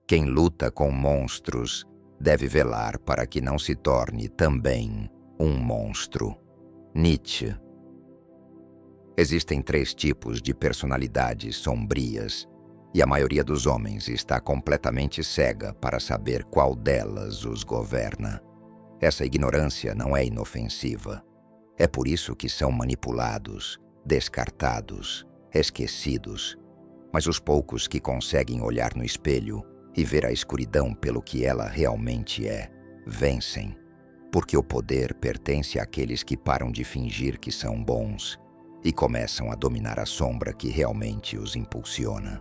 Quem luta com monstros deve velar para que não se torne também um monstro. Nietzsche. Existem 3 tipos de personalidades sombrias, e a maioria dos homens está completamente cega para saber qual delas os governa. Essa ignorância não é inofensiva. É por isso que são manipulados, descartados, esquecidos. Mas os poucos que conseguem olhar no espelho e ver a escuridão pelo que ela realmente é, vencem. Porque o poder pertence àqueles que param de fingir que são bons e começam a dominar a sombra que realmente os impulsiona.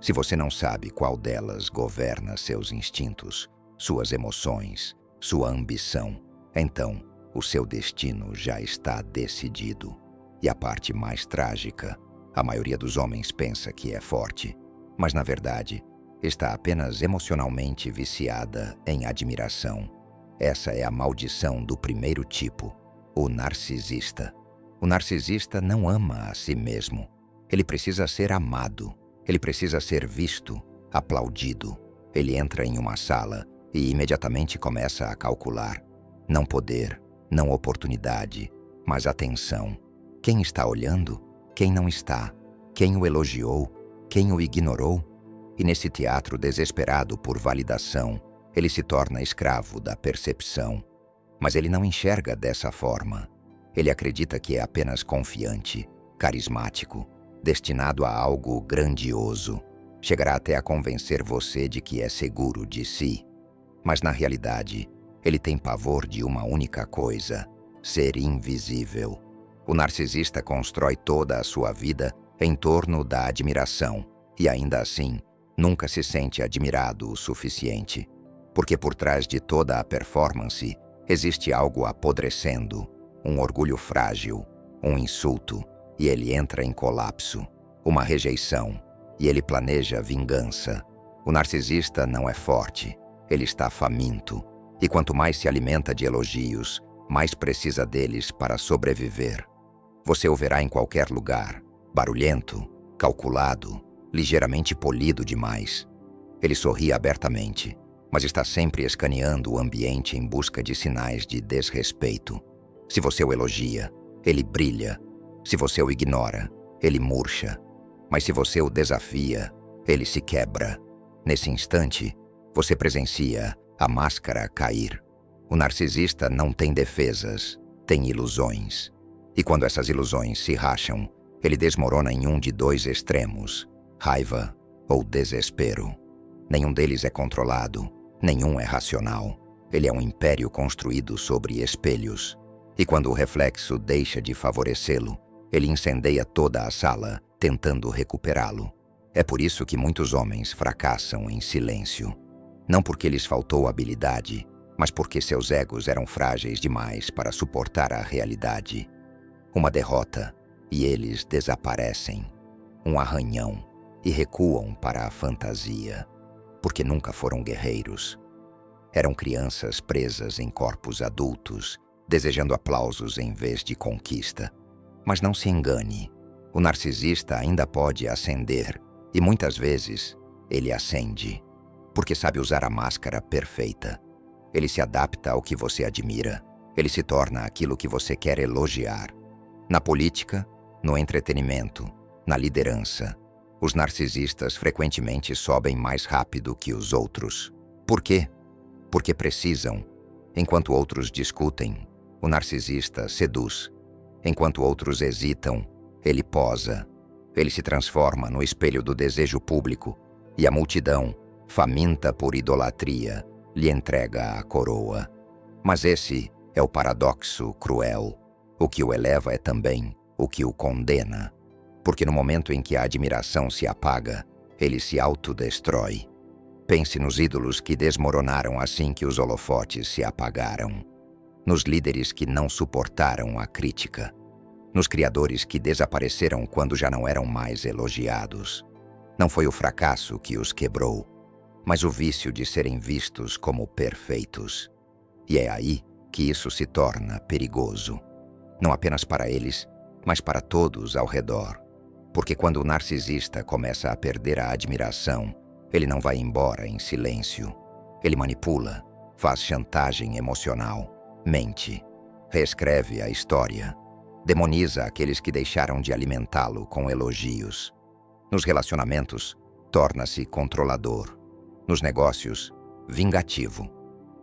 Se você não sabe qual delas governa seus instintos, suas emoções, sua ambição, então o seu destino já está decidido. E a parte mais trágica, a maioria dos homens pensa que é forte, mas na verdade está apenas emocionalmente viciada em admiração. Essa é a maldição do primeiro tipo, o narcisista. O narcisista não ama a si mesmo. Ele precisa ser amado. Ele precisa ser visto, aplaudido. Ele entra em uma sala e imediatamente começa a calcular. Não poder, não oportunidade, mas atenção. Quem está olhando? Quem não está? Quem o elogiou? Quem o ignorou? E nesse teatro desesperado por validação, ele se torna escravo da percepção. Mas ele não enxerga dessa forma. Ele acredita que é apenas confiante, carismático, destinado a algo grandioso. Chegará até a convencer você de que é seguro de si. Mas na realidade, ele tem pavor de uma única coisa: ser invisível. O narcisista constrói toda a sua vida em torno da admiração e ainda assim, nunca se sente admirado o suficiente. Porque por trás de toda a performance, existe algo apodrecendo, um orgulho frágil, um insulto, e ele entra em colapso, uma rejeição, e ele planeja vingança. O narcisista não é forte, ele está faminto, e quanto mais se alimenta de elogios, mais precisa deles para sobreviver. Você o verá em qualquer lugar, barulhento, calculado, ligeiramente polido demais. Ele sorri abertamente, mas está sempre escaneando o ambiente em busca de sinais de desrespeito. Se você o elogia, ele brilha. Se você o ignora, ele murcha. Mas se você o desafia, ele se quebra. Nesse instante, você presencia a máscara cair. O narcisista não tem defesas, tem ilusões. E quando essas ilusões se racham, ele desmorona em um de 2 extremos: raiva ou desespero. Nenhum deles é controlado, nenhum é racional. Ele é um império construído sobre espelhos. E quando o reflexo deixa de favorecê-lo, ele incendeia toda a sala, tentando recuperá-lo. É por isso que muitos homens fracassam em silêncio. Não porque lhes faltou habilidade, mas porque seus egos eram frágeis demais para suportar a realidade. Uma derrota, e eles desaparecem. Um arranhão, e recuam para a fantasia. Porque nunca foram guerreiros. Eram crianças presas em corpos adultos, desejando aplausos em vez de conquista. Mas não se engane, o narcisista ainda pode ascender, e muitas vezes ele ascende, porque sabe usar a máscara perfeita. Ele se adapta ao que você admira, ele se torna aquilo que você quer elogiar. Na política, no entretenimento, na liderança, os narcisistas frequentemente sobem mais rápido que os outros. Por quê? Porque precisam. Enquanto outros discutem, o narcisista seduz. Enquanto outros hesitam, ele posa. Ele se transforma no espelho do desejo público, e a multidão, faminta por idolatria, lhe entrega a coroa. Mas esse é o paradoxo cruel. O que o eleva é também o que o condena. Porque no momento em que a admiração se apaga, ele se autodestrói. Pense nos ídolos que desmoronaram assim que os holofotes se apagaram. Nos líderes que não suportaram a crítica. Nos criadores que desapareceram quando já não eram mais elogiados. Não foi o fracasso que os quebrou, mas o vício de serem vistos como perfeitos. E é aí que isso se torna perigoso. Não apenas para eles, mas para todos ao redor. Porque quando o narcisista começa a perder a admiração, Ele não vai embora em silêncio. Ele manipula, faz chantagem emocional, mente, reescreve a história, demoniza aqueles que deixaram de alimentá-lo com elogios. Nos relacionamentos, torna-se controlador. Nos negócios, vingativo.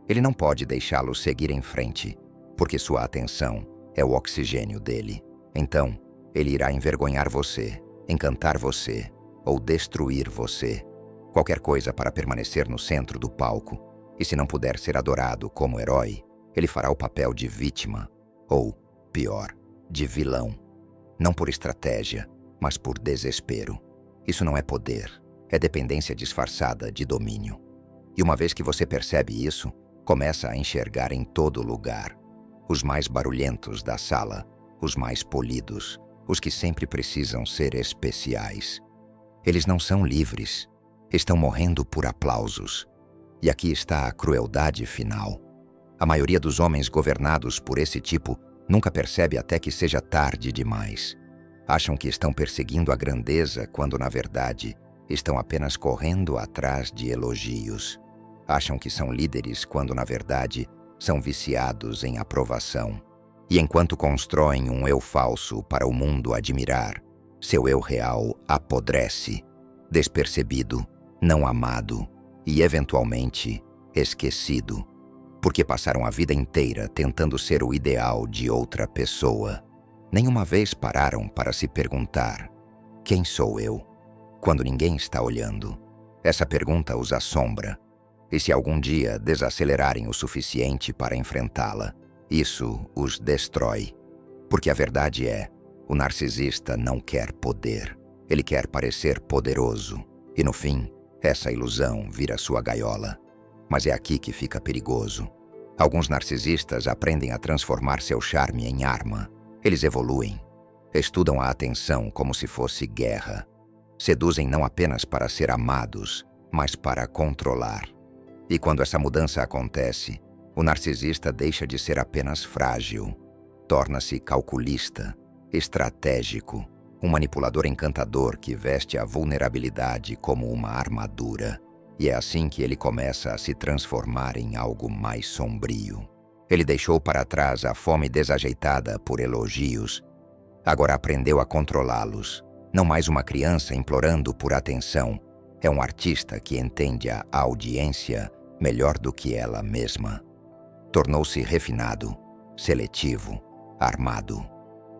Ele não pode deixá-lo seguir em frente, porque sua atenção é o oxigênio dele. Então, ele irá envergonhar você, encantar você ou destruir você. Qualquer coisa para permanecer no centro do palco. E se não puder ser adorado como herói, ele fará o papel de vítima ou, pior, de vilão. Não por estratégia, mas por desespero. Isso não é poder, é dependência disfarçada de domínio. E uma vez que você percebe isso, começa a enxergar em todo lugar. Os mais barulhentos da sala, os mais polidos, os que sempre precisam ser especiais. Eles não são livres, estão morrendo por aplausos. E aqui está a crueldade final. A maioria dos homens governados por esse tipo nunca percebe até que seja tarde demais. Acham que estão perseguindo a grandeza quando, na verdade, estão apenas correndo atrás de elogios. Acham que são líderes quando, na verdade, são viciados em aprovação. E enquanto constroem um eu falso para o mundo admirar, seu eu real apodrece, despercebido, não amado e, eventualmente, esquecido. Porque passaram a vida inteira tentando ser o ideal de outra pessoa. Nenhuma vez pararam para se perguntar: quem sou eu? Quando ninguém está olhando. Essa pergunta os assombra. E se algum dia desacelerarem o suficiente para enfrentá-la, isso os destrói. Porque a verdade é, o narcisista não quer poder. Ele quer parecer poderoso. E no fim, essa ilusão vira sua gaiola. Mas é aqui que fica perigoso. Alguns narcisistas aprendem a transformar seu charme em arma. Eles evoluem. Estudam a atenção como se fosse guerra. Seduzem não apenas para ser amados, mas para controlar. E quando essa mudança acontece, o narcisista deixa de ser apenas frágil. Torna-se calculista, estratégico, um manipulador encantador que veste a vulnerabilidade como uma armadura. E é assim que ele começa a se transformar em algo mais sombrio. Ele deixou para trás a fome desajeitada por elogios. Agora aprendeu a controlá-los. Não mais uma criança implorando por atenção. É um artista que entende a audiência melhor do que ela mesma. Tornou-se refinado, seletivo, armado.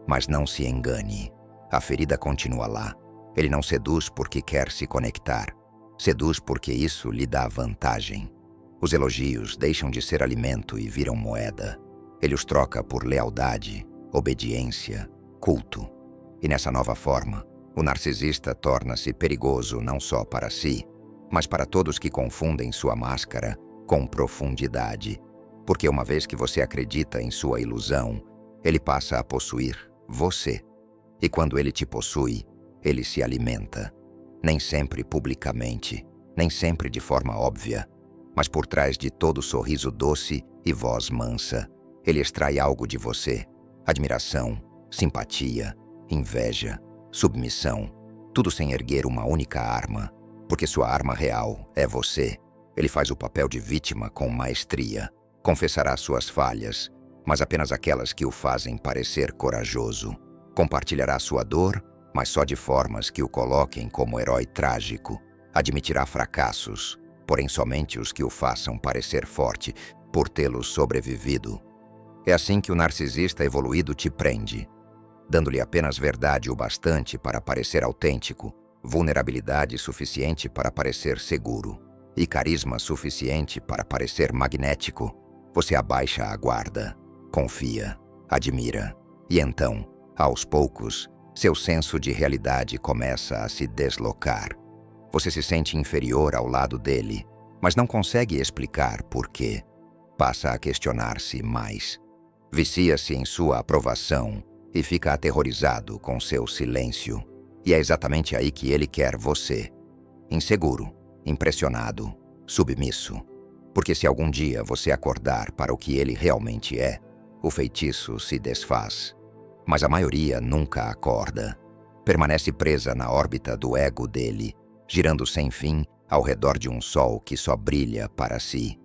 Mas não se engane. A ferida continua lá. Ele não seduz porque quer se conectar. Seduz porque isso lhe dá vantagem. Os elogios deixam de ser alimento e viram moeda. Ele os troca por lealdade, obediência, culto. E nessa nova forma, o narcisista torna-se perigoso não só para si, mas para todos que confundem sua máscara com profundidade. Porque uma vez que você acredita em sua ilusão, ele passa a possuir você. E quando ele te possui, ele se alimenta. Nem sempre publicamente, nem sempre de forma óbvia, mas por trás de todo sorriso doce e voz mansa, ele extrai algo de você: admiração, simpatia, inveja, submissão, tudo sem erguer uma única arma, porque sua arma real é você. Ele faz o papel de vítima com maestria, confessará suas falhas, mas apenas aquelas que o fazem parecer corajoso. Compartilhará sua dor, mas só de formas que o coloquem como herói trágico. Admitirá fracassos, porém somente os que o façam parecer forte por tê-los sobrevivido. É assim que o narcisista evoluído te prende, dando-lhe apenas verdade o bastante para parecer autêntico, vulnerabilidade suficiente para parecer seguro e carisma suficiente para parecer magnético. Você abaixa a guarda, confia, admira, e então, aos poucos, seu senso de realidade começa a se deslocar. Você se sente inferior ao lado dele, mas não consegue explicar por quê. Passa a questionar-se mais. Vicia-se em sua aprovação e fica aterrorizado com seu silêncio. E é exatamente aí que ele quer você. Inseguro, impressionado, submisso. Porque se algum dia você acordar para o que ele realmente é, o feitiço se desfaz. Mas a maioria nunca acorda. Permanece presa na órbita do ego dele, girando sem fim ao redor de um sol que só brilha para si.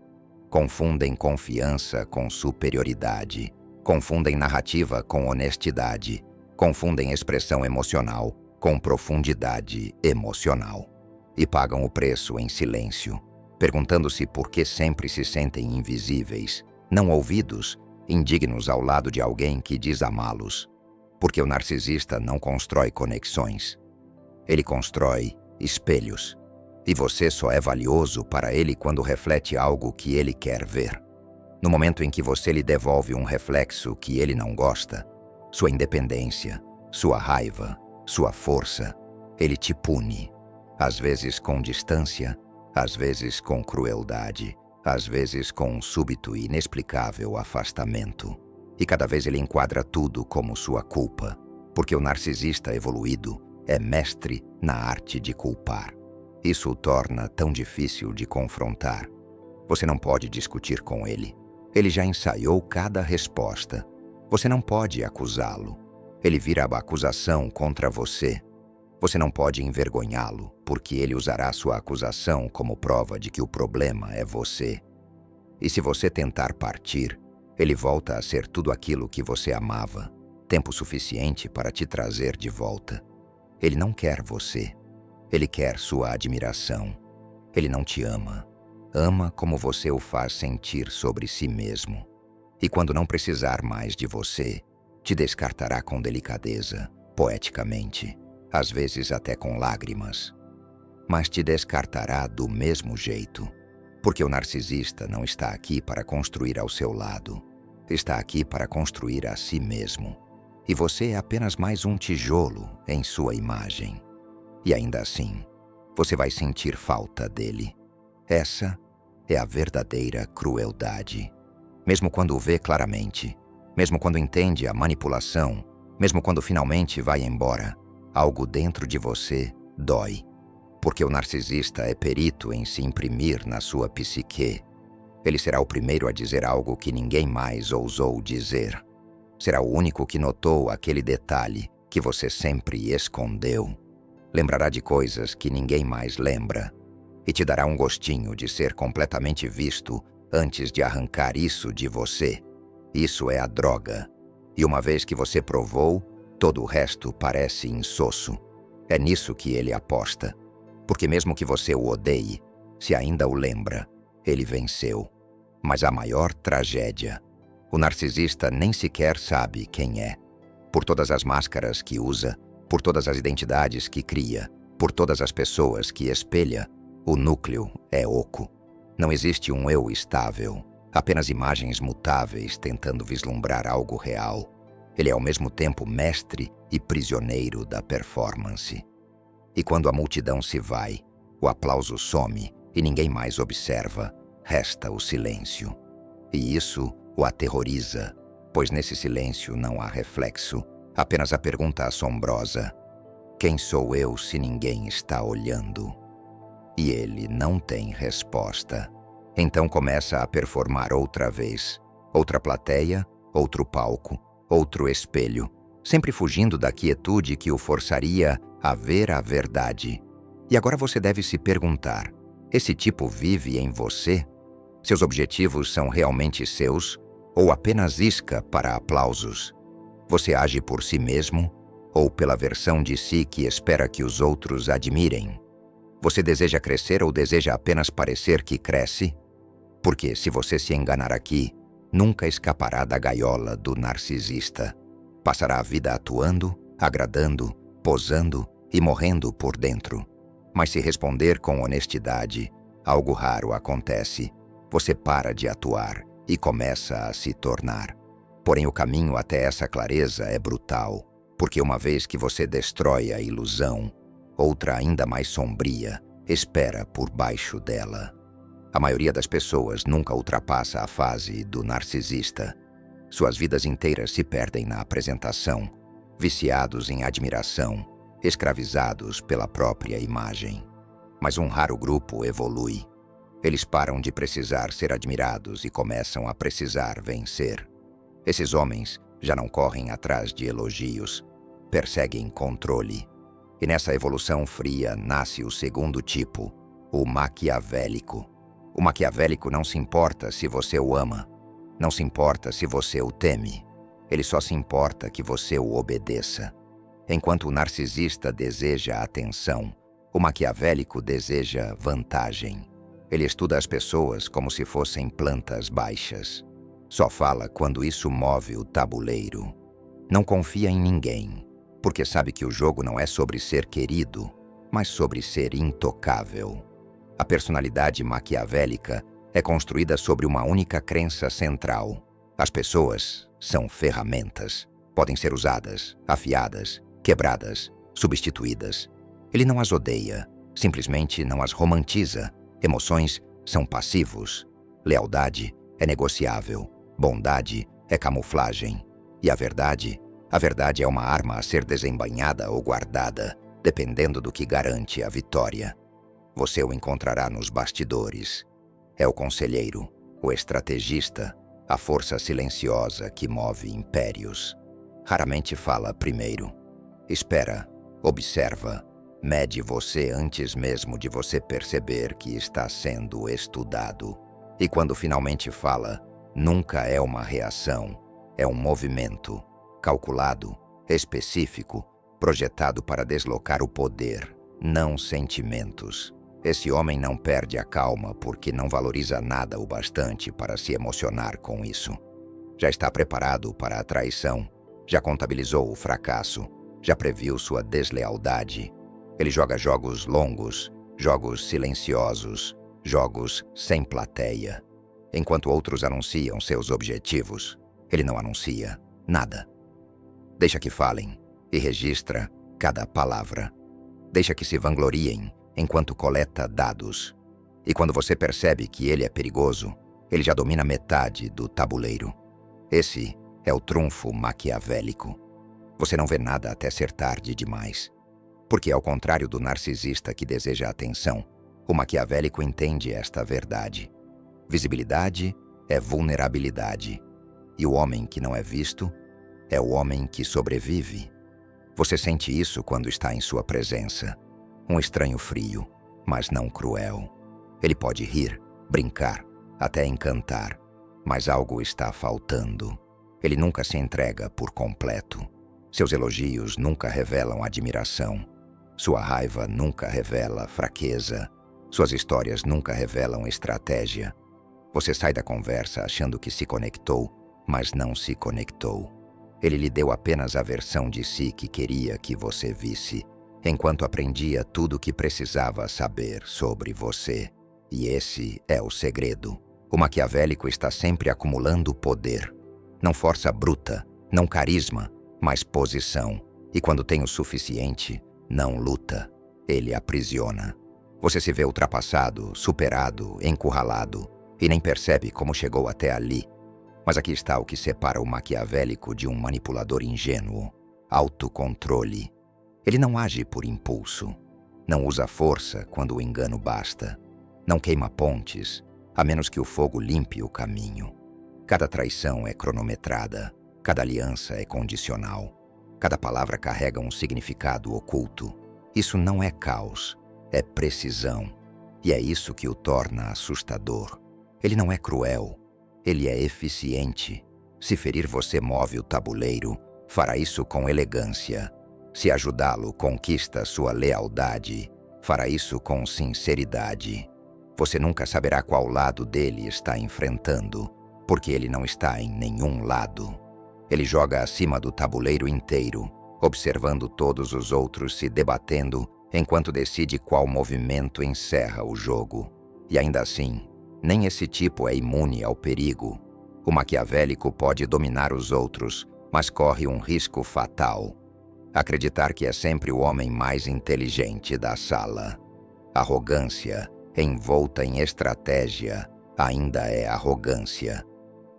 Confundem confiança com superioridade, confundem narrativa com honestidade, confundem expressão emocional com profundidade emocional. E pagam o preço em silêncio, perguntando-se por que sempre se sentem invisíveis, não ouvidos, indignos ao lado de alguém que diz amá-los. Porque o narcisista não constrói conexões. Ele constrói espelhos. E você só é valioso para ele quando reflete algo que ele quer ver. No momento em que você lhe devolve um reflexo que ele não gosta, sua independência, sua raiva, sua força, ele te pune. Às vezes com distância, às vezes com crueldade, às vezes com um súbito e inexplicável afastamento. E cada vez ele enquadra tudo como sua culpa, porque o narcisista evoluído é mestre na arte de culpar. Isso o torna tão difícil de confrontar. Você não pode discutir com ele. Ele já ensaiou cada resposta. Você não pode acusá-lo. Ele vira a acusação contra você. Você não pode envergonhá-lo, porque ele usará sua acusação como prova de que o problema é você. E se você tentar partir, ele volta a ser tudo aquilo que você amava, tempo suficiente para te trazer de volta. Ele não quer você. Ele quer sua admiração. Ele não te ama. Ama como você o faz sentir sobre si mesmo. E quando não precisar mais de você, te descartará com delicadeza, poeticamente, às vezes até com lágrimas. Mas te descartará do mesmo jeito, porque o narcisista não está aqui para construir ao seu lado. Está aqui para construir a si mesmo. E você é apenas mais um tijolo em sua imagem. E ainda assim, você vai sentir falta dele. Essa é a verdadeira crueldade. Mesmo quando o vê claramente, mesmo quando entende a manipulação, mesmo quando finalmente vai embora, algo dentro de você dói. Porque o narcisista é perito em se imprimir na sua psique. Ele será o primeiro a dizer algo que ninguém mais ousou dizer. Será o único que notou aquele detalhe que você sempre escondeu. Lembrará de coisas que ninguém mais lembra e te dará um gostinho de ser completamente visto antes de arrancar isso de você. Isso é a droga. E uma vez que você provou, todo o resto parece insosso. É nisso que ele aposta. Porque mesmo que você o odeie, se ainda o lembra, ele venceu. Mas a maior tragédia, o narcisista nem sequer sabe quem é. Por todas as máscaras que usa, por todas as identidades que cria, por todas as pessoas que espelha, o núcleo é oco. Não existe um eu estável, apenas imagens mutáveis tentando vislumbrar algo real. Ele é ao mesmo tempo mestre e prisioneiro da performance. E quando a multidão se vai, o aplauso some e ninguém mais observa, resta o silêncio. E isso o aterroriza, pois nesse silêncio não há reflexo, apenas a pergunta assombrosa: quem sou eu se ninguém está olhando? E ele não tem resposta. Então começa a performar outra vez. Outra plateia, outro palco, outro espelho, sempre fugindo da quietude que o forçaria a ver a verdade. E agora você deve se perguntar: esse tipo vive em você? Seus objetivos são realmente seus ou apenas isca para aplausos? Você age por si mesmo ou pela versão de si que espera que os outros admirem? Você deseja crescer ou deseja apenas parecer que cresce? Porque se você se enganar aqui, nunca escapará da gaiola do narcisista. Passará a vida atuando, agradando, posando e morrendo por dentro. Mas se responder com honestidade, algo raro acontece. Você para de atuar e começa a se tornar. Porém, o caminho até essa clareza é brutal, porque uma vez que você destrói a ilusão, outra ainda mais sombria espera por baixo dela. A maioria das pessoas nunca ultrapassa a fase do narcisista. Suas vidas inteiras se perdem na apresentação, viciados em admiração, escravizados pela própria imagem. Mas um raro grupo evolui. Eles param de precisar ser admirados e começam a precisar vencer. Esses homens já não correm atrás de elogios, perseguem controle. E nessa evolução fria nasce o segundo tipo, O maquiavélico. O maquiavélico não se importa se você o ama. Não se importa se você o teme. Ele só se importa que você o obedeça. Enquanto o narcisista deseja atenção, o maquiavélico deseja vantagem. Ele estuda as pessoas como se fossem plantas baixas. Só fala quando isso move o tabuleiro. Não confia em ninguém, porque sabe que o jogo não é sobre ser querido, mas sobre ser intocável. A personalidade maquiavélica é construída sobre uma única crença central. As pessoas são ferramentas. Podem ser usadas, afiadas, quebradas, substituídas. Ele não as odeia, simplesmente não as romantiza. Emoções são passivos. Lealdade é negociável. Bondade é camuflagem. E a verdade é uma arma a ser desembainhada ou guardada, dependendo do que garante a vitória. Você o encontrará nos bastidores. É o conselheiro, o estrategista, a força silenciosa que move impérios. Raramente fala primeiro. Espera, observa, mede você antes mesmo de você perceber que está sendo estudado. E quando finalmente fala, nunca é uma reação, é um movimento, calculado, específico, projetado para deslocar o poder, não sentimentos. Esse homem não perde a calma porque não valoriza nada o bastante para se emocionar com isso. Já está preparado para a traição, já contabilizou o fracasso, já previu sua deslealdade. Ele joga jogos longos, jogos silenciosos, jogos sem plateia. Enquanto outros anunciam seus objetivos, ele não anuncia nada. Deixa que falem e registra cada palavra. Deixa que se vangloriem enquanto coleta dados. E quando você percebe que ele é perigoso, ele já domina metade do tabuleiro. Esse é o trunfo maquiavélico. Você não vê nada até ser tarde demais. Porque, ao contrário do narcisista que deseja atenção, o maquiavélico entende esta verdade. Visibilidade é vulnerabilidade. E o homem que não é visto é o homem que sobrevive. Você sente isso quando está em sua presença. Um estranho frio, mas não cruel. Ele pode rir, brincar, até encantar, mas algo está faltando. Ele nunca se entrega por completo. Seus elogios nunca revelam admiração. Sua raiva nunca revela fraqueza. Suas histórias nunca revelam estratégia. Você sai da conversa achando que se conectou, mas não se conectou. Ele lhe deu apenas a versão de si que queria que você visse, enquanto aprendia tudo o que precisava saber sobre você. E esse é o segredo. O maquiavélico está sempre acumulando poder. Não força bruta, não carisma, mas posição. E quando tem o suficiente, não luta. Ele aprisiona. Você se vê ultrapassado, superado, encurralado, e nem percebe como chegou até ali. Mas aqui está o que separa o maquiavélico de um manipulador ingênuo: autocontrole. Ele não age por impulso. Não usa força quando o engano basta. Não queima pontes, a menos que o fogo limpe o caminho. Cada traição é cronometrada. Cada aliança é condicional. Cada palavra carrega um significado oculto. Isso não é caos, é precisão. E é isso que o torna assustador. Ele não é cruel. Ele é eficiente. Se ferir você move o tabuleiro, fará isso com elegância. Se ajudá-lo conquista sua lealdade, fará isso com sinceridade. Você nunca saberá qual lado dele está enfrentando, porque ele não está em nenhum lado. Ele joga acima do tabuleiro inteiro, observando todos os outros se debatendo, enquanto decide qual movimento encerra o jogo. E ainda assim, nem esse tipo é imune ao perigo. O maquiavélico pode dominar os outros, mas corre um risco fatal: acreditar que é sempre o homem mais inteligente da sala. Arrogância, envolta em estratégia, ainda é arrogância.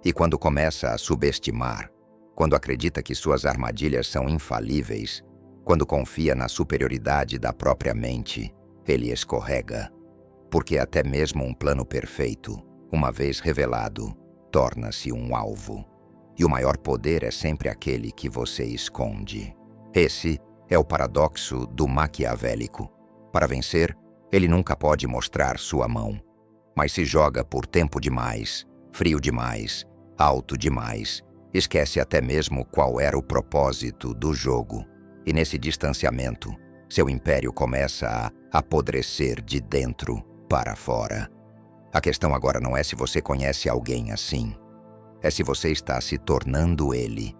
E quando começa a subestimar, quando acredita que suas armadilhas são infalíveis, quando confia na superioridade da própria mente, ele escorrega. Porque até mesmo um plano perfeito, uma vez revelado, torna-se um alvo. E o maior poder é sempre aquele que você esconde. Esse é o paradoxo do maquiavélico. Para vencer, Ele nunca pode mostrar sua mão, mas se joga por tempo demais, frio demais, alto demais, esquece até mesmo qual era o propósito do jogo. E nesse distanciamento, seu império começa a apodrecer de dentro para fora. A questão agora não é se você conhece alguém assim, é se você está se tornando ele.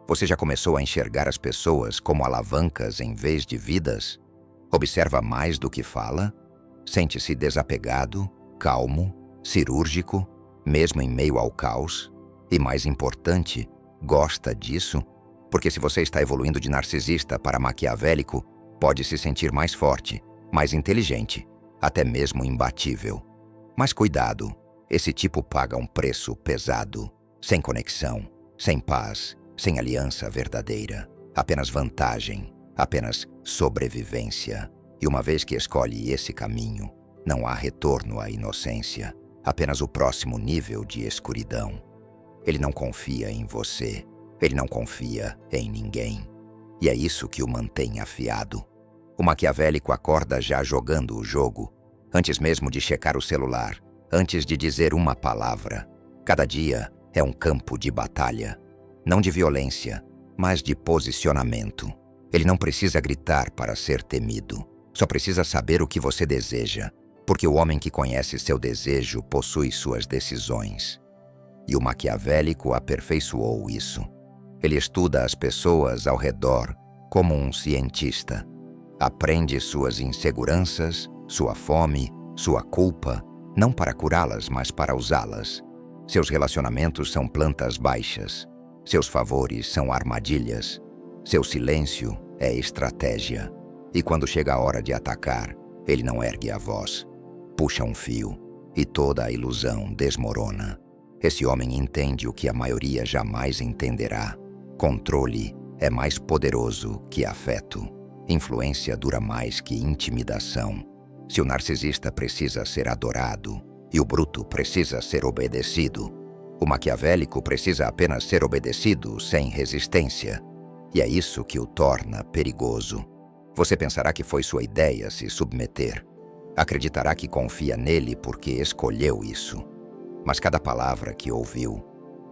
Você já começou a enxergar as pessoas como alavancas em vez de vidas? Observa mais do que fala? Sente-se desapegado, calmo, cirúrgico, mesmo em meio ao caos? E mais importante, gosta disso? Porque se você está evoluindo de narcisista para maquiavélico, pode se sentir mais forte, mais inteligente, até mesmo imbatível. Mas cuidado, esse tipo paga um preço pesado, sem conexão, sem paz, sem aliança verdadeira, apenas vantagem, apenas sobrevivência. E uma vez que escolhe esse caminho, não há retorno à inocência, apenas o próximo nível de escuridão. Ele não confia em você, ele não confia em ninguém. E é isso que o mantém afiado. O maquiavélico acorda já jogando o jogo, antes mesmo de checar o celular, antes de dizer uma palavra. Cada dia é um campo de batalha, não de violência, mas de posicionamento. Ele não precisa gritar para ser temido, só precisa saber o que você deseja, porque o homem que conhece seu desejo possui suas decisões. E o maquiavélico aperfeiçoou isso. Ele estuda as pessoas ao redor como um cientista. Aprende suas inseguranças, sua fome, sua culpa, não para curá-las, mas para usá-las. Seus relacionamentos são plantas baixas. Seus favores são armadilhas. Seu silêncio é estratégia. E quando chega a hora de atacar, ele não ergue a voz. Puxa um fio e toda a ilusão desmorona. Esse homem entende o que a maioria jamais entenderá. Controle é mais poderoso que afeto. Influência dura mais que intimidação. Se o narcisista precisa ser adorado e o bruto precisa ser obedecido, o maquiavélico precisa apenas ser obedecido sem resistência. E é isso que o torna perigoso. Você pensará que foi sua ideia se submeter. Acreditará que confia nele porque escolheu isso. Mas cada palavra que ouviu,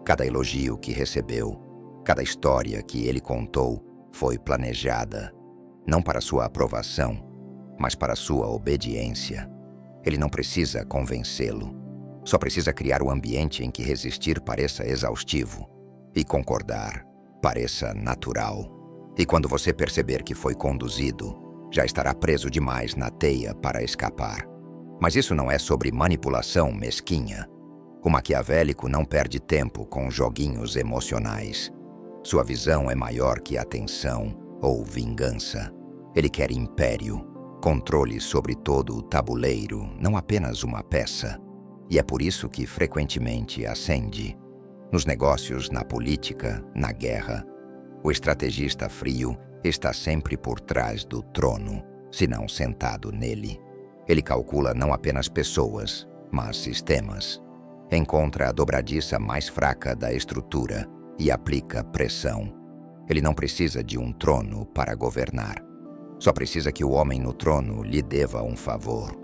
cada elogio que recebeu, cada história que ele contou foi planejada, não para sua aprovação, mas para sua obediência. Ele não precisa convencê-lo, só precisa criar o ambiente em que resistir pareça exaustivo e concordar pareça natural. E quando você perceber que foi conduzido, já estará preso demais na teia para escapar. Mas isso não é sobre manipulação mesquinha. O maquiavélico não perde tempo com joguinhos emocionais. Sua visão é maior que atenção ou vingança. Ele quer império, controle sobre todo o tabuleiro, não apenas uma peça. E é por isso que frequentemente acende. Nos negócios, na política, na guerra, o estrategista frio está sempre por trás do trono, se não sentado nele. Ele calcula não apenas pessoas, mas sistemas. Encontra a dobradiça mais fraca da estrutura e aplica pressão. Ele não precisa de um trono para governar. Só precisa que o homem no trono lhe deva um favor.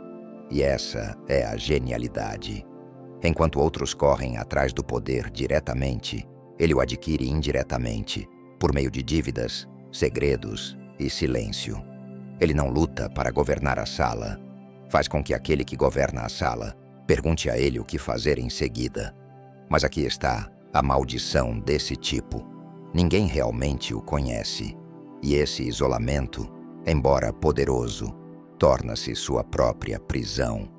E essa é a genialidade. Enquanto outros correm atrás do poder diretamente, ele o adquire indiretamente, por meio de dívidas, segredos e silêncio. Ele não luta para governar a sala. Faz com que aquele que governa a sala pergunte a ele o que fazer em seguida. Mas aqui está a maldição desse tipo. Ninguém realmente o conhece. E esse isolamento, embora poderoso, torna-se sua própria prisão.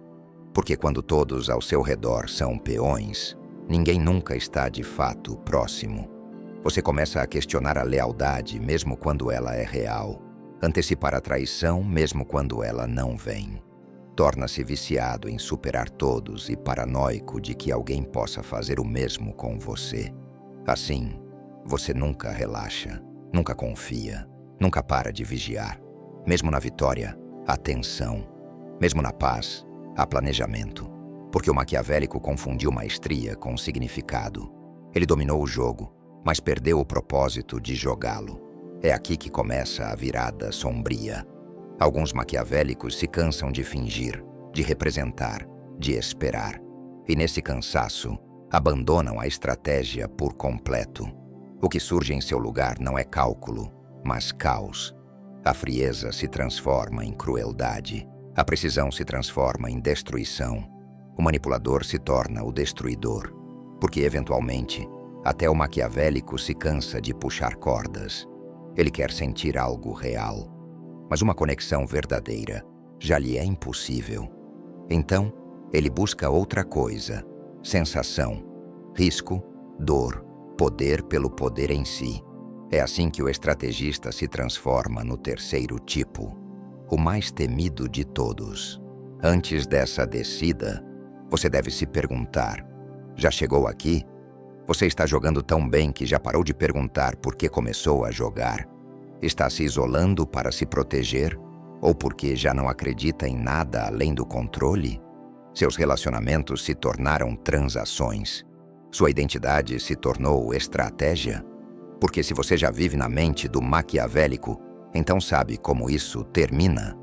Porque quando todos ao seu redor são peões, ninguém nunca está de fato próximo. Você começa a questionar a lealdade mesmo quando ela é real, antecipar a traição mesmo quando ela não vem. Torna-se viciado em superar todos e paranoico de que alguém possa fazer o mesmo com você. Assim, você nunca relaxa, nunca confia, nunca para de vigiar. Mesmo na vitória, há tensão. Mesmo na paz, há planejamento. Porque o maquiavélico confundiu maestria com significado. Ele dominou o jogo, mas perdeu o propósito de jogá-lo. É aqui que começa a virada sombria. Alguns maquiavélicos se cansam de fingir, de representar, de esperar. E nesse cansaço, abandonam a estratégia por completo. O que surge em seu lugar não é cálculo, mas caos. A frieza se transforma em crueldade. A precisão se transforma em destruição. O manipulador se torna o destruidor. Porque, eventualmente, até o maquiavélico se cansa de puxar cordas. Ele quer sentir algo real. Mas uma conexão verdadeira já lhe é impossível. Então, ele busca outra coisa: sensação, risco, dor, poder pelo poder em si. É assim que o estrategista se transforma no terceiro tipo, o mais temido de todos. Antes dessa descida, você deve se perguntar: já chegou aqui? Você está jogando tão bem que já parou de perguntar por que começou a jogar? Está se isolando para se proteger? Ou porque já não acredita em nada além do controle? Seus relacionamentos se tornaram transações. Sua identidade se tornou estratégia? Porque se você já vive na mente do maquiavélico, então sabe como isso termina.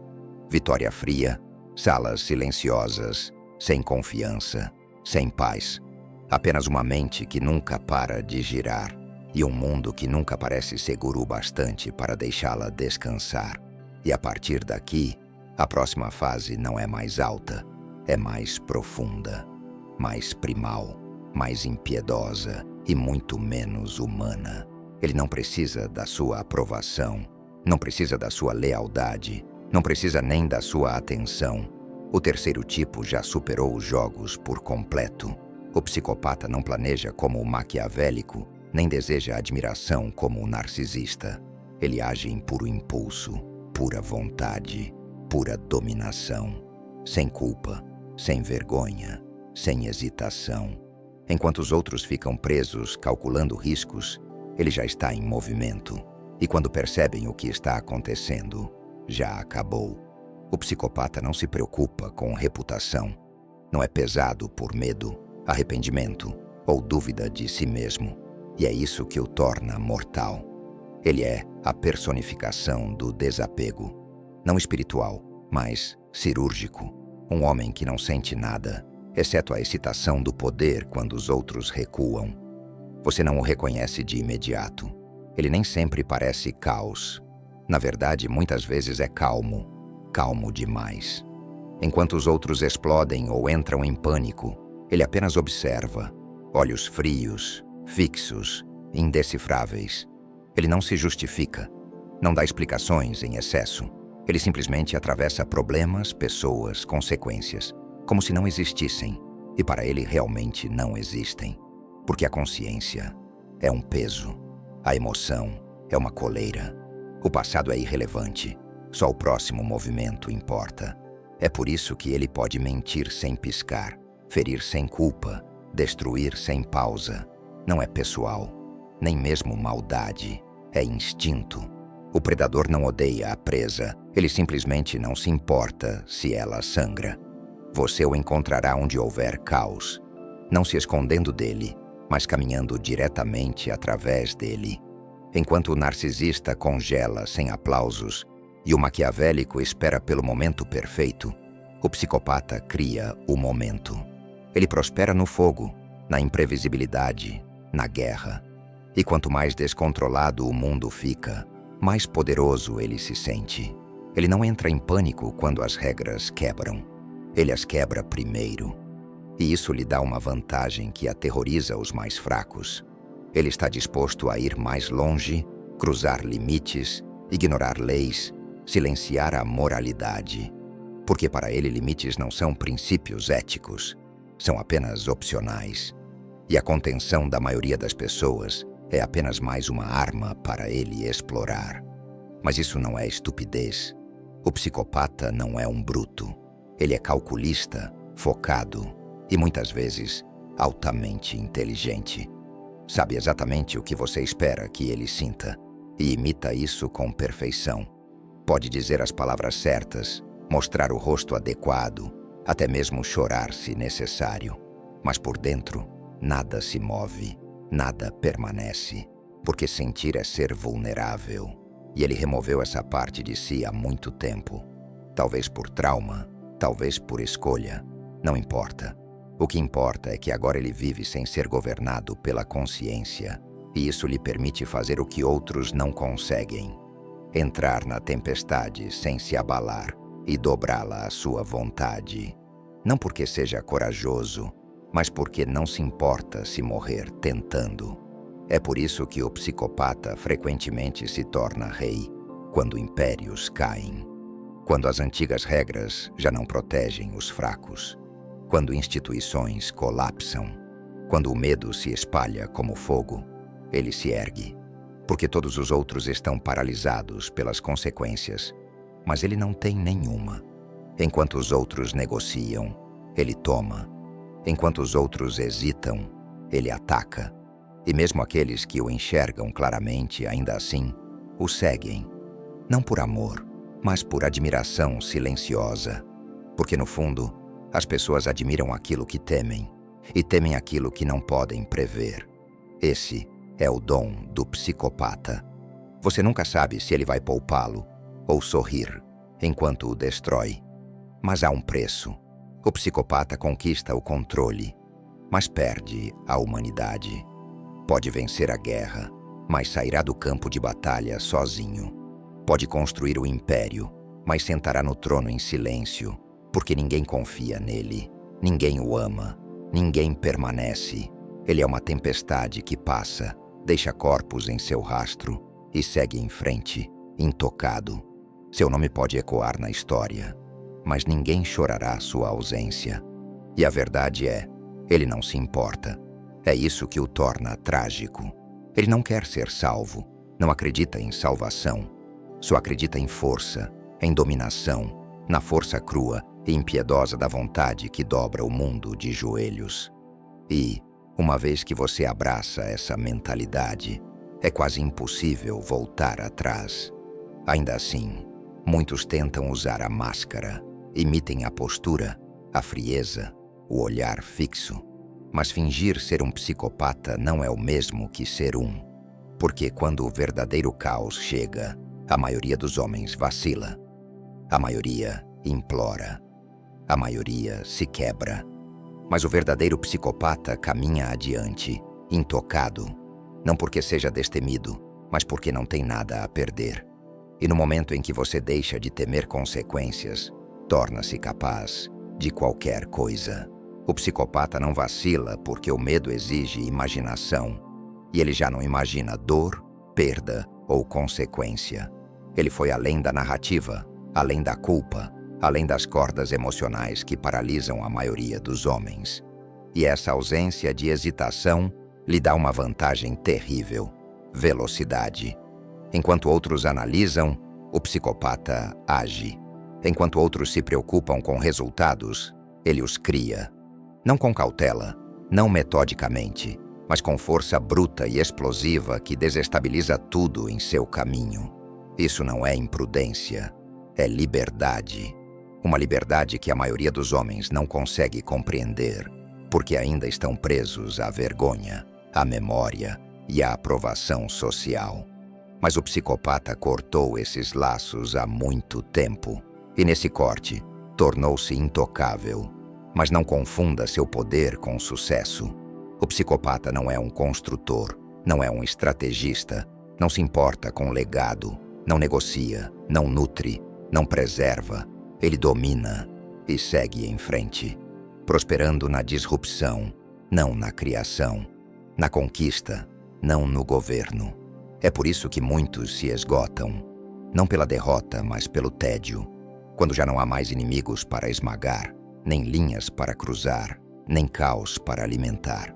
Vitória fria, salas silenciosas, sem confiança, sem paz. Apenas uma mente que nunca para de girar e um mundo que nunca parece seguro o bastante para deixá-la descansar. E a partir daqui, a próxima fase não é mais alta, é mais profunda, mais primal, mais impiedosa e muito menos humana. Ele não precisa da sua aprovação, não precisa da sua lealdade, não precisa nem da sua atenção. O terceiro tipo já superou os jogos por completo. O psicopata não planeja como o maquiavélico, nem deseja admiração como o narcisista. Ele age em puro impulso, pura vontade, pura dominação, sem culpa, sem vergonha, sem hesitação. Enquanto os outros ficam presos calculando riscos, ele já está em movimento. E quando percebem o que está acontecendo, já acabou. O psicopata não se preocupa com reputação. Não é pesado por medo, arrependimento ou dúvida de si mesmo. E é isso que o torna mortal. Ele é a personificação do desapego. Não espiritual, mas cirúrgico. Um homem que não sente nada, exceto a excitação do poder quando os outros recuam. Você não o reconhece de imediato. Ele nem sempre parece caos. Na verdade, muitas vezes é calmo, calmo demais. Enquanto os outros explodem ou entram em pânico, ele apenas observa, olhos frios, fixos, indecifráveis. Ele não se justifica, não dá explicações em excesso. Ele simplesmente atravessa problemas, pessoas, consequências, como se não existissem, e para ele realmente não existem. Porque a consciência é um peso, a emoção é uma coleira, o passado é irrelevante, só o próximo movimento importa. É por isso que ele pode mentir sem piscar, ferir sem culpa, destruir sem pausa. Não é pessoal, nem mesmo maldade, é instinto. O predador não odeia a presa, ele simplesmente não se importa se ela sangra. Você o encontrará onde houver caos, não se escondendo dele, mas caminhando diretamente através dele. Enquanto o narcisista congela sem aplausos e o maquiavélico espera pelo momento perfeito, o psicopata cria o momento. Ele prospera no fogo, na imprevisibilidade, na guerra. E quanto mais descontrolado o mundo fica, mais poderoso ele se sente. Ele não entra em pânico quando as regras quebram. Ele as quebra primeiro. E isso lhe dá uma vantagem que aterroriza os mais fracos. Ele está disposto a ir mais longe, cruzar limites, ignorar leis, silenciar a moralidade. Porque para ele limites não são princípios éticos, são apenas opcionais. E a contenção da maioria das pessoas é apenas mais uma arma para ele explorar. Mas isso não é estupidez. O psicopata não é um bruto. Ele é calculista, focado e muitas vezes altamente inteligente. Sabe exatamente o que você espera que ele sinta e imita isso com perfeição. Pode dizer as palavras certas, mostrar o rosto adequado, até mesmo chorar se necessário. Mas por dentro, nada se move, nada permanece, porque sentir é ser vulnerável. E ele removeu essa parte de si há muito tempo. Talvez por trauma, talvez por escolha. Não importa. O que importa é que agora ele vive sem ser governado pela consciência, e isso lhe permite fazer o que outros não conseguem: entrar na tempestade sem se abalar e dobrá-la à sua vontade. Não porque seja corajoso, mas porque não se importa se morrer tentando. É por isso que o psicopata frequentemente se torna rei, quando impérios caem, quando as antigas regras já não protegem os fracos, quando instituições colapsam, quando o medo se espalha como fogo. Ele se ergue, porque todos os outros estão paralisados pelas consequências, mas ele não tem nenhuma. Enquanto os outros negociam, ele toma. Enquanto os outros hesitam, ele ataca. E mesmo aqueles que o enxergam claramente, ainda assim, o seguem. Não por amor, mas por admiração silenciosa. Porque no fundo, as pessoas admiram aquilo que temem, e temem aquilo que não podem prever. Esse é o dom do psicopata. Você nunca sabe se ele vai poupá-lo ou sorrir enquanto o destrói. Mas há um preço. O psicopata conquista o controle, mas perde a humanidade. Pode vencer a guerra, mas sairá do campo de batalha sozinho. Pode construir o império, mas sentará no trono em silêncio, porque ninguém confia nele, ninguém o ama, ninguém permanece. Ele é uma tempestade que passa, deixa corpos em seu rastro e segue em frente, intocado. Seu nome pode ecoar na história, mas ninguém chorará sua ausência. E a verdade é, ele não se importa. É isso que o torna trágico. Ele não quer ser salvo, não acredita em salvação. Só acredita em força, em dominação, na força crua e impiedosa da vontade que dobra o mundo de joelhos. E, uma vez que você abraça essa mentalidade, é quase impossível voltar atrás. Ainda assim, muitos tentam usar a máscara, imitem a postura, a frieza, o olhar fixo. Mas fingir ser um psicopata não é o mesmo que ser um. Porque quando o verdadeiro caos chega, a maioria dos homens vacila. A maioria implora. A maioria se quebra. Mas o verdadeiro psicopata caminha adiante, intocado. Não porque seja destemido, mas porque não tem nada a perder. E no momento em que você deixa de temer consequências, torna-se capaz de qualquer coisa. O psicopata não vacila porque o medo exige imaginação, e ele já não imagina dor, perda ou consequência. Ele foi além da narrativa, além da culpa, além das cordas emocionais que paralisam a maioria dos homens. E essa ausência de hesitação lhe dá uma vantagem terrível: velocidade. Enquanto outros analisam, o psicopata age. Enquanto outros se preocupam com resultados, ele os cria. Não com cautela, não metodicamente, mas com força bruta e explosiva que desestabiliza tudo em seu caminho. Isso não é imprudência, é liberdade. Uma liberdade que a maioria dos homens não consegue compreender, porque ainda estão presos à vergonha, à memória e à aprovação social. Mas o psicopata cortou esses laços há muito tempo, e nesse corte tornou-se intocável. Mas não confunda seu poder com sucesso. O psicopata não é um construtor, não é um estrategista, não se importa com legado, não negocia, não nutre, não preserva. Ele domina e segue em frente, prosperando na disrupção, não na criação, na conquista, não no governo. É por isso que muitos se esgotam, não pela derrota, mas pelo tédio, quando já não há mais inimigos para esmagar, nem linhas para cruzar, nem caos para alimentar.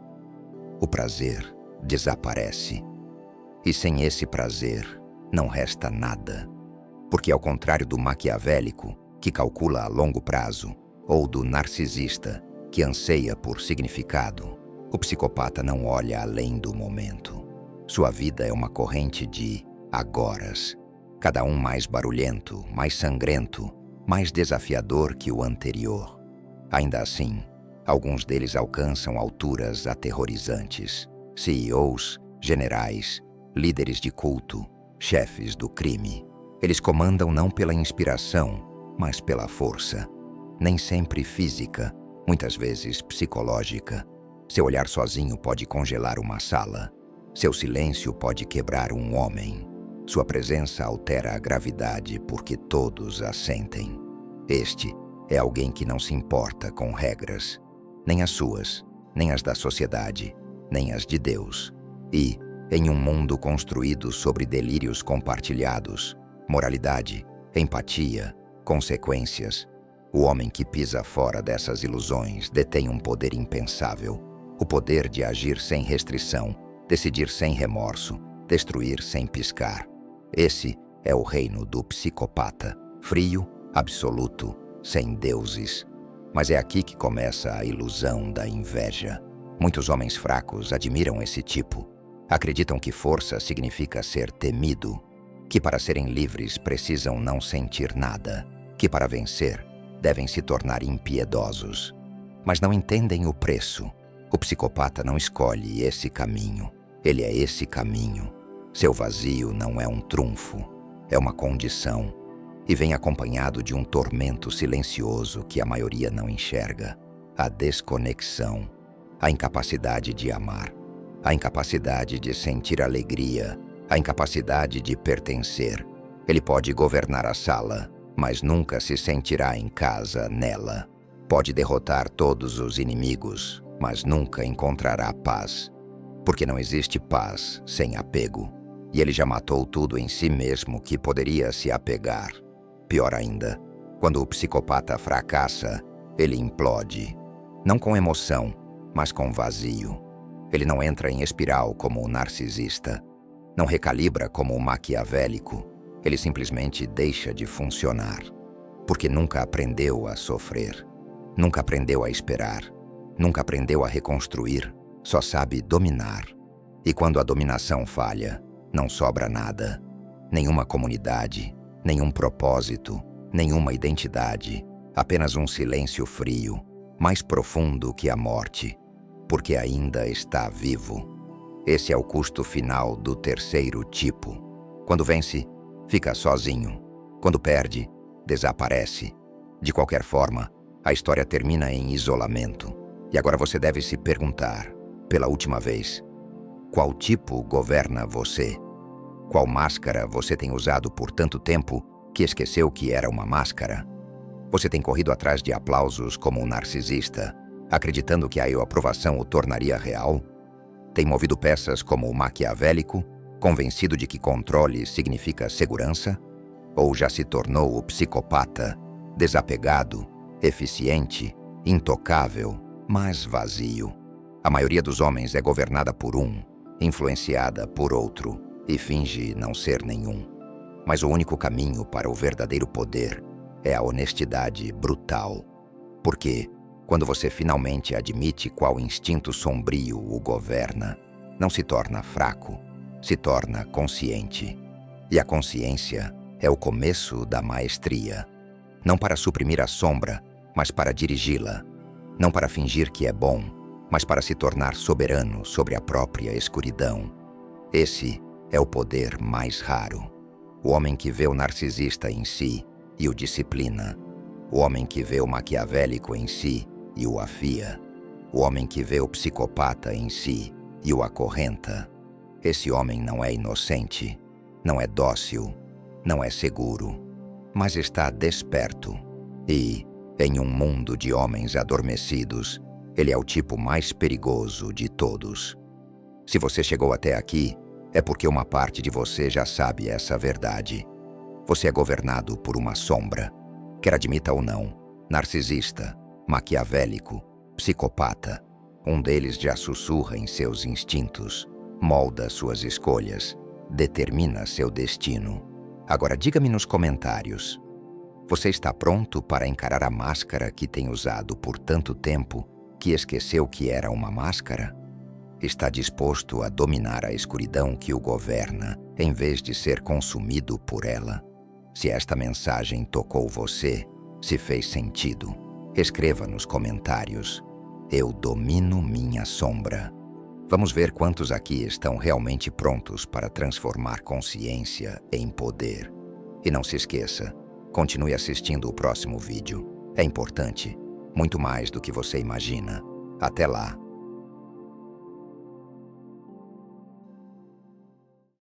O prazer desaparece. E sem esse prazer, não resta nada. Porque ao contrário do maquiavélico, que calcula a longo prazo, ou do narcisista, que anseia por significado, o psicopata não olha além do momento. Sua vida é uma corrente de agoras, cada um mais barulhento, mais sangrento, mais desafiador que o anterior. Ainda assim, alguns deles alcançam alturas aterrorizantes. CEOs, generais, líderes de culto, chefes do crime. Eles comandam não pela inspiração, mas pela força. Nem sempre física, muitas vezes psicológica. Seu olhar sozinho pode congelar uma sala. Seu silêncio pode quebrar um homem. Sua presença altera a gravidade porque todos a sentem. Este é alguém que não se importa com regras, nem as suas, nem as da sociedade, nem as de Deus. E, em um mundo construído sobre delírios compartilhados, moralidade, empatia, consequências, o homem que pisa fora dessas ilusões detém um poder impensável, o poder de agir sem restrição, decidir sem remorso, destruir sem piscar. Esse é o reino do psicopata, frio, absoluto, sem deuses. Mas é aqui que começa a ilusão da inveja. Muitos homens fracos admiram esse tipo. Acreditam que força significa ser temido, que para serem livres precisam não sentir nada, que para vencer devem se tornar impiedosos. Mas não entendem o preço. O psicopata não escolhe esse caminho. Ele é esse caminho. Seu vazio não é um trunfo, é uma condição. E vem acompanhado de um tormento silencioso que a maioria não enxerga. A desconexão, a incapacidade de amar, a incapacidade de sentir alegria, a incapacidade de pertencer. Ele pode governar a sala, mas nunca se sentirá em casa nela. Pode derrotar todos os inimigos, mas nunca encontrará paz. Porque não existe paz sem apego. E ele já matou tudo em si mesmo que poderia se apegar. Pior ainda, quando o psicopata fracassa, ele implode. Não com emoção, mas com vazio. Ele não entra em espiral como o narcisista. Não recalibra como o maquiavélico. Ele simplesmente deixa de funcionar. Porque nunca aprendeu a sofrer. Nunca aprendeu a esperar. Nunca aprendeu a reconstruir. Só sabe dominar. E quando a dominação falha, não sobra nada. Nenhuma comunidade, nenhum propósito, nenhuma identidade. Apenas um silêncio frio, mais profundo que a morte. Porque ainda está vivo. Esse é o custo final do terceiro tipo. Quando vence, fica sozinho. Quando perde, desaparece. De qualquer forma, a história termina em isolamento. E agora você deve se perguntar, pela última vez, qual tipo governa você? Qual máscara você tem usado por tanto tempo que esqueceu que era uma máscara? Você tem corrido atrás de aplausos como um narcisista, acreditando que a aprovação o tornaria real? Tem movido peças como o maquiavélico, convencido de que controle significa segurança? Ou já se tornou o psicopata, desapegado, eficiente, intocável, mas vazio? A maioria dos homens é governada por um, influenciada por outro, e finge não ser nenhum. Mas o único caminho para o verdadeiro poder é a honestidade brutal. Porque, quando você finalmente admite qual instinto sombrio o governa, não se torna fraco, se torna consciente. E a consciência é o começo da maestria. Não para suprimir a sombra, mas para dirigi-la. Não para fingir que é bom, mas para se tornar soberano sobre a própria escuridão. Esse é o poder mais raro. O homem que vê o narcisista em si e o disciplina. O homem que vê o maquiavélico em si e o afia. O homem que vê o psicopata em si e o acorrenta. Esse homem não é inocente, não é dócil, não é seguro, mas está desperto. E, em um mundo de homens adormecidos, ele é o tipo mais perigoso de todos. Se você chegou até aqui, é porque uma parte de você já sabe essa verdade. Você é governado por uma sombra, quer admita ou não, narcisista, maquiavélico, psicopata. Um deles já sussurra em seus instintos, molda suas escolhas, determina seu destino. Agora diga-me nos comentários, você está pronto para encarar a máscara que tem usado por tanto tempo que esqueceu que era uma máscara? Está disposto a dominar a escuridão que o governa, em vez de ser consumido por ela? Se esta mensagem tocou você, se fez sentido, escreva nos comentários: eu domino minha sombra. Vamos ver quantos aqui estão realmente prontos para transformar consciência em poder. E não se esqueça, continue assistindo o próximo vídeo. É importante, muito mais do que você imagina. Até lá!